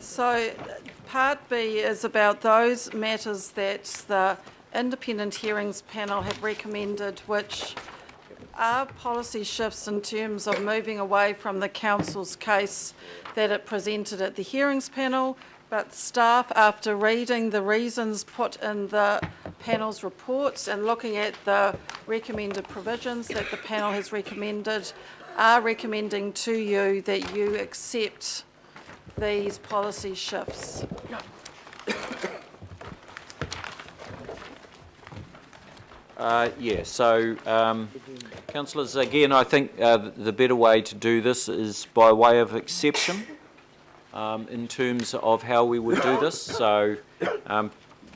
So part B is about those matters that the independent hearings panel have recommended, which are policy shifts in terms of moving away from the council's case that it presented at the hearings panel, but staff, after reading the reasons put in the panel's reports and looking at the recommended provisions that the panel has recommended, are recommending to you that you accept these policy shifts. Councillors, again, I think the better way to do this is by way of exception in terms of how we would do this. So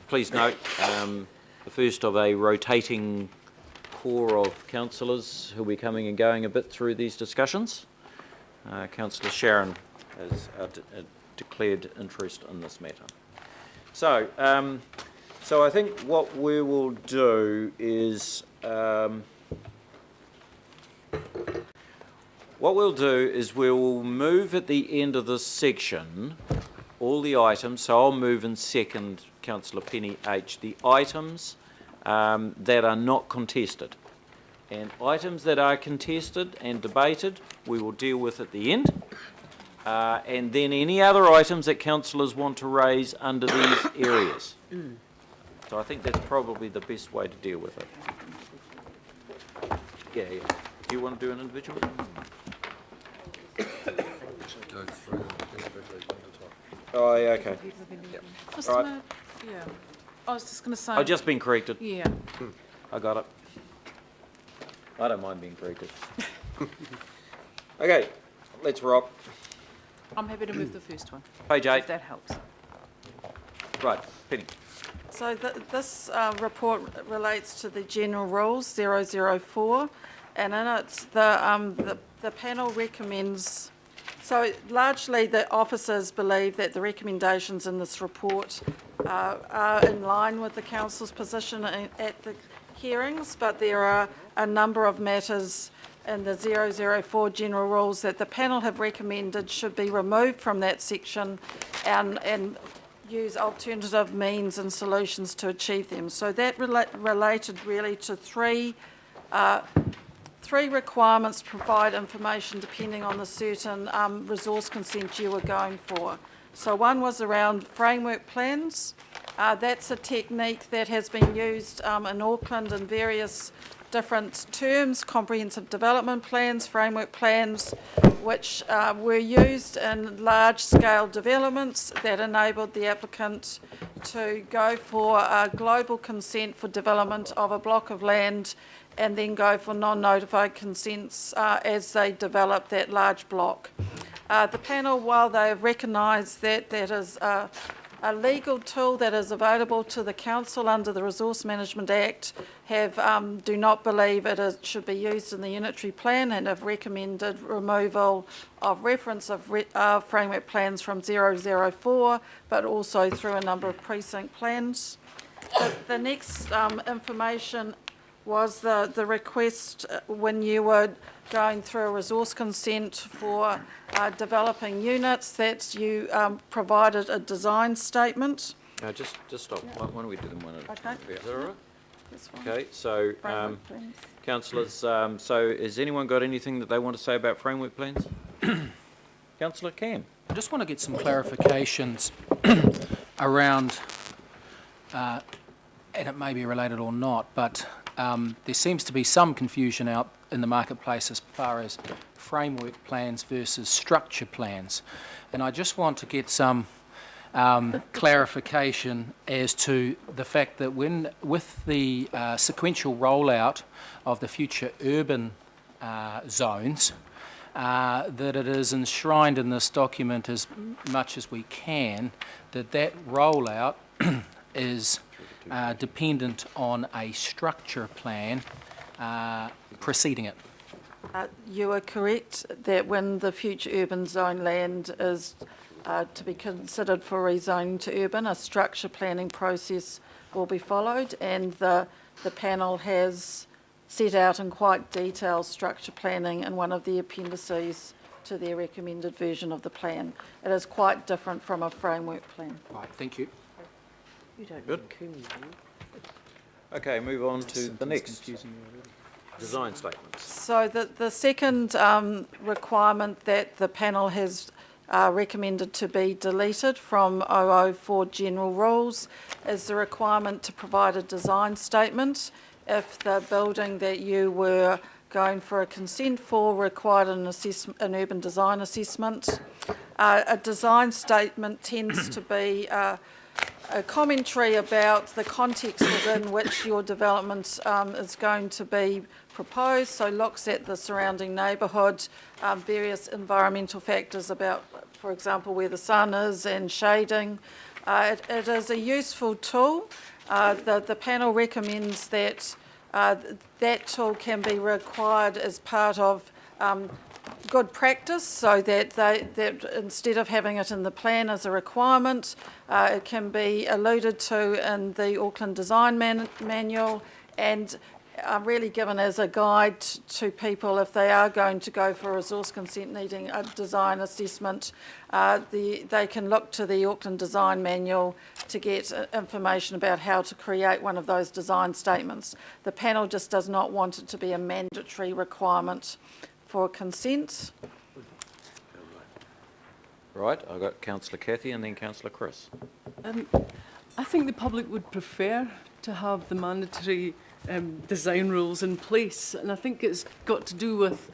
please note the first of a rotating core of councillors who will be coming and going a bit through these discussions. Councillor Sharon has declared interest in this matter. So I think what we will do is we will move at the end of this section all the items. So I'll move in second, Councillor Penny H, the items that are not contested. And items that are contested and debated, we will deal with at the end. And then any other items that councillors want to raise under these areas. So I think that's probably the best way to deal with it. Yeah. Do you want to do an individual? Oh, yeah, okay. Yep. Right. Yeah. I was just going to say. I've just been corrected. Yeah. I got it. I don't mind being corrected. Okay, let's rock. I'm happy to move the first one. Page 8. If that helps. Right, Penny. So this report relates to the general rules 004, and in it the panel recommends. So largely the officers believe that the recommendations in this report are in line with the council's position at the hearings, but there are a number of matters in the 004 general rules that the panel have recommended should be removed from that section and use alternative means and solutions to achieve them. So that related really to three requirements to provide information depending on the certain resource consent you were going for. So one was around framework plans. That's a technique that has been used in Auckland in various different terms, comprehensive development plans, framework plans, which were used in large-scale developments that enabled the applicant to go for a global consent for development of a block of land and then go for non-notified consents as they develop that large block. The panel, while they have recognised that that is a legal tool that is available to the council under the Resource Management Act, do not believe it should be used in the unitary plan and have recommended removal of reference of framework plans from 004, but also through a number of precinct plans. The next information was the request when you were going through a resource consent for developing units that you provided a design statement. Just stop. Yeah. Why don't we do them one at a time? Okay. Is that all right? This one. Okay, so councillors, so has anyone got anything that they want to say about framework plans? Councillor Cam. I just want to get some clarifications around, and it may be related or not, but there seems to be some confusion out in the marketplace as far as framework plans versus structure plans. And I just want to get some clarification as to the fact that with the sequential rollout of the future urban zones, that it is enshrined in this document as much as we can that rollout is dependent on a structure plan preceding it. You are correct that when the future urban zone land is to be considered for rezoning to urban, a structure planning process will be followed, and the panel has set out in quite detail structure planning in one of the appendices to their recommended version of the plan. It is quite different from a framework plan. Right, thank you. Good. Okay, move on to the next. Design statements. So the second requirement that the panel has recommended to be deleted from 004 general rules is the requirement to provide a design statement if the building that you were going for a consent for required an urban design assessment. A design statement tends to be a commentary about the context within which your development is going to be proposed, so looks at the surrounding neighbourhood, various environmental factors about, for example, where the sun is and shading. It is a useful tool. The panel recommends that that tool can be required as part of good practice, so that instead of having it in the plan as a requirement, it can be alluded to in the Auckland Design Manual and really given as a guide to people if they are going to go for a resource consent needing a design assessment. They can look to the Auckland Design Manual to get information about how to create one of those design statements. The panel just does not want it to be a mandatory requirement for consent. Right, I've got Councillor Cathy and then Councillor Chris. I think the public would prefer to have the mandatory design rules in place, and I think it's got to do with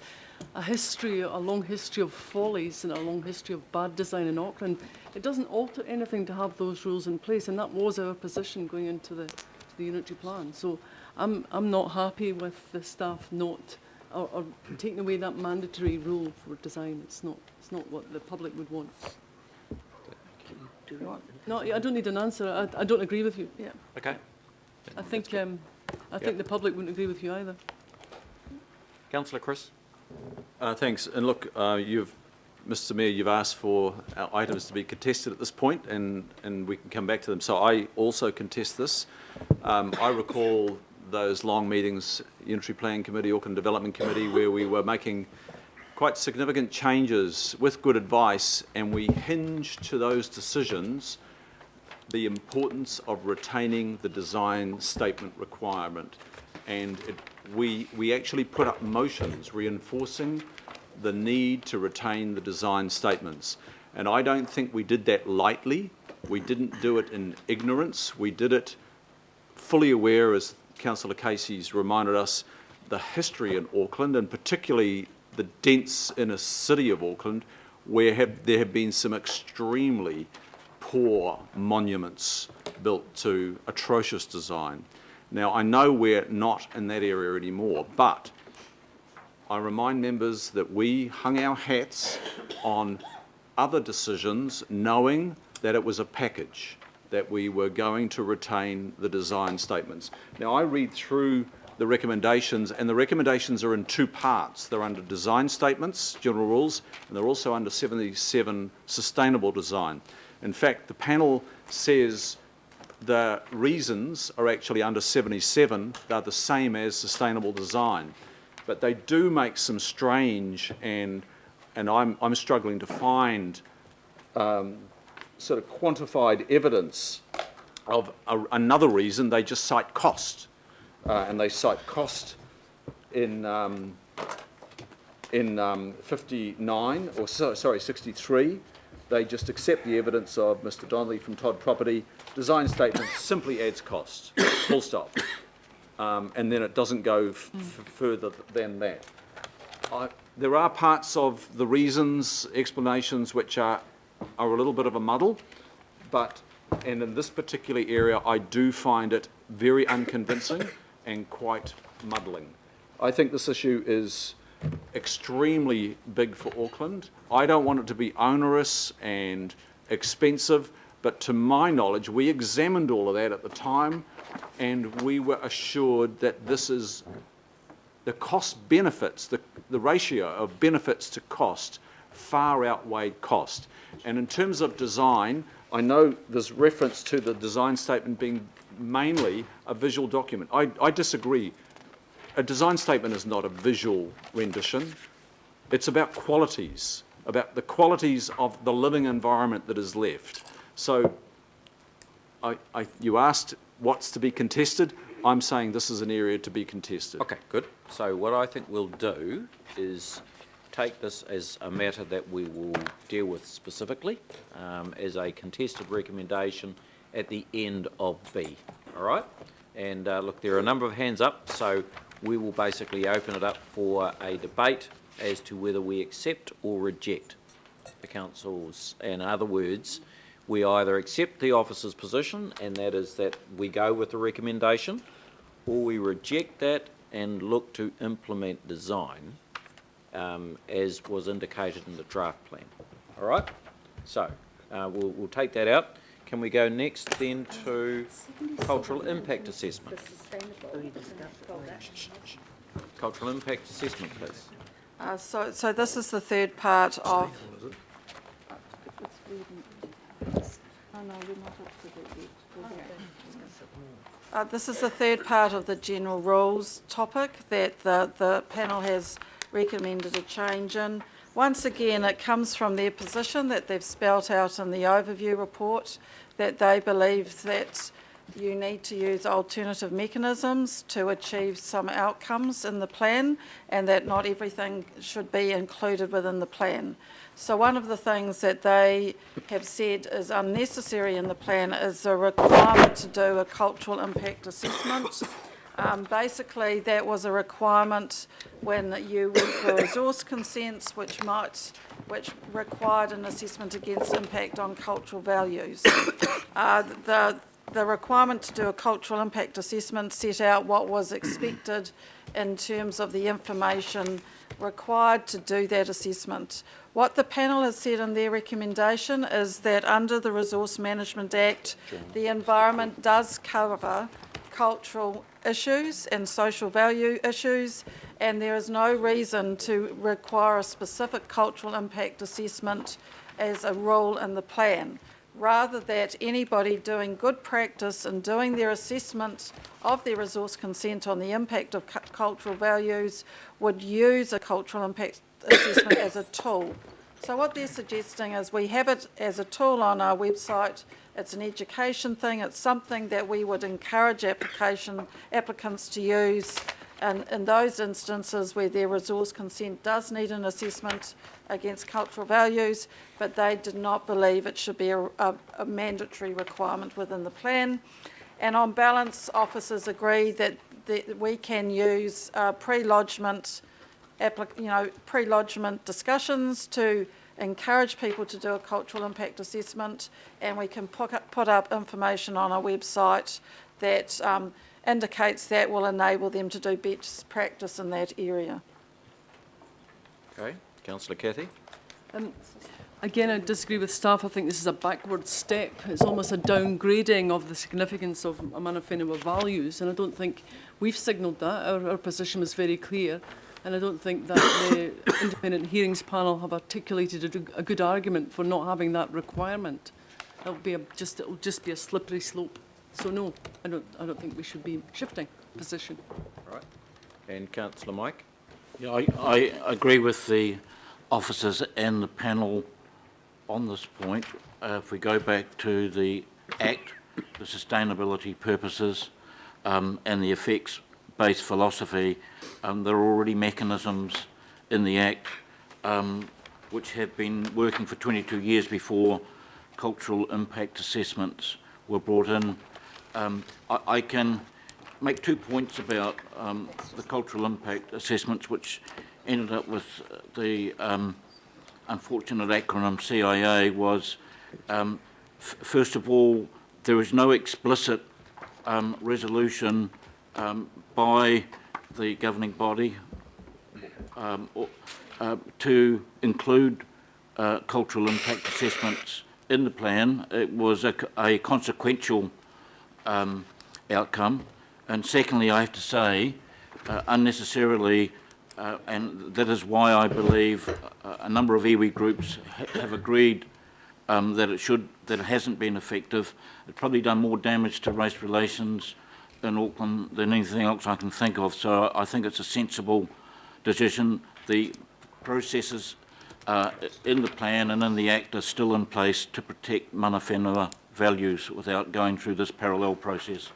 a long history of follies and a long history of bad design in Auckland. It doesn't alter anything to have those rules in place, and that was our position going into the unitary plan. So I'm not happy with the staff not or taking away that mandatory rule for design. It's not what the public would want. No, I don't need an answer. I don't agree with you. Yeah. Okay. I think the public wouldn't agree with you either. Councillor Chris. Thanks. And look, Mr. Mayor, you've asked for our items to be contested at this point, and we can come back to them. So I also contest this. I recall those long meetings, Unitary Plan Committee, Auckland Development Committee, where we were making quite significant changes with good advice, and we hinged to those decisions the importance of retaining the design statement requirement. And we actually put up motions reinforcing the need to retain the design statements. And I don't think we did that lightly. We didn't do it in ignorance. We did it fully aware, as Councillor Casey's reminded us, the history in Auckland, and particularly the dense inner city of Auckland, where there have been some extremely poor monuments built to atrocious design. Now, I know we're not in that area anymore, but I remind members that we hung our hats on other decisions knowing that it was a package, that we were going to retain the design statements. Now, I read through the recommendations, and the recommendations are in two parts. They're under design statements, general rules, and they're also under 77 sustainable design. In fact, the panel says the reasons are actually under 77. They're the same as sustainable design, but they do make some strange, and I'm struggling to find sort of quantified evidence of another reason. They just cite cost, and they cite cost in 59, or sorry, 63. They just accept the evidence of Mr. Donnelly from Todd Property. Design statement simply adds cost, full stop. And then it doesn't go further than that. There are parts of the reasons, explanations, which are a little bit of a muddle, and in this particular area, I do find it very unconvincing and quite muddling. I think this issue is extremely big for Auckland. I don't want it to be onerous and expensive, but to my knowledge, we examined all of that at the time, and we were assured that this is the cost benefits, the ratio of benefits to cost far outweighed cost. And in terms of design, I know there's reference to the design statement being mainly a visual document. I disagree. A design statement is not a visual rendition. It's about qualities, about the qualities of the living environment that is left. So you asked what's to be contested. I'm saying this is an area to be contested. Okay, good. So what I think we'll do is take this as a matter that we will deal with specifically as a contested recommendation at the end of B, all right? And look, there are a number of hands up, so we will basically open it up for a debate as to whether we accept or reject the council's. In other words, we either accept the officer's position, and that is that we go with the recommendation, or we reject that and look to implement design as was indicated in the draft plan. All right? So we'll take that out. Can we go next then to cultural impact assessment? Cultural impact assessment, please. So this is the third part of... This is the third part of the general rules topic that the panel has recommended a change in. Once again, it comes from their position that they've spelt out in the overview report, that they believe that you need to use alternative mechanisms to achieve some outcomes in the plan, and that not everything should be included within the plan. So one of the things that they have said is unnecessary in the plan is the requirement to do a cultural impact assessment. Basically, that was a requirement when you went for resource consents, which required an assessment against impact on cultural values. The requirement to do a cultural impact assessment set out what was expected in terms of the information required to do that assessment. What the panel has said in their recommendation is that under the Resource Management Act, the environment does cover cultural issues and social value issues, and there is no reason to require a specific cultural impact assessment as a rule in the plan. Rather that anybody doing good practice and doing their assessment of their resource consent on the impact of cultural values would use a cultural impact assessment as a tool. So what they're suggesting is we have it as a tool on our website. It's an education thing. It's something that we would encourage applicants to use in those instances where their resource consent does need an assessment against cultural values, but they did not believe it should be a mandatory requirement within the plan. And on balance, officers agree that we can use pre-lodgement discussions to encourage people to do a cultural impact assessment, and we can put up information on our website that indicates that will enable them to do best practice in that area. Okay, Councillor Cathy. Again, I disagree with staff. I think this is a backward step. It's almost a downgrading of the significance of a mana whenua values, and I don't think we've signalled that. Our position was very clear, and I don't think that the independent hearings panel have articulated a good argument for not having that requirement. It'll just be a slippery slope. So no, I don't think we should be shifting position. All right. And Councillor Mike. Yeah, I agree with the officers and the panel on this point. If we go back to the Act, the sustainability purposes and the effects-based philosophy, there are already mechanisms in the Act which have been working for 22 years before cultural impact assessments were brought in. I can make 2 points about the cultural impact assessments, which ended up with the unfortunate acronym CIA. Was first of all, there is no explicit resolution by the governing body to include cultural impact assessments in the plan. It was a consequential outcome. And secondly, I have to say, unnecessarily, and that is why I believe a number of iwi groups have agreed that it hasn't been effective. It's probably done more damage to race relations in Auckland than anything else I can think of. So I think it's a sensible decision. The processes in the plan and in the Act are still in place to protect mana whenua values without going through this parallel process.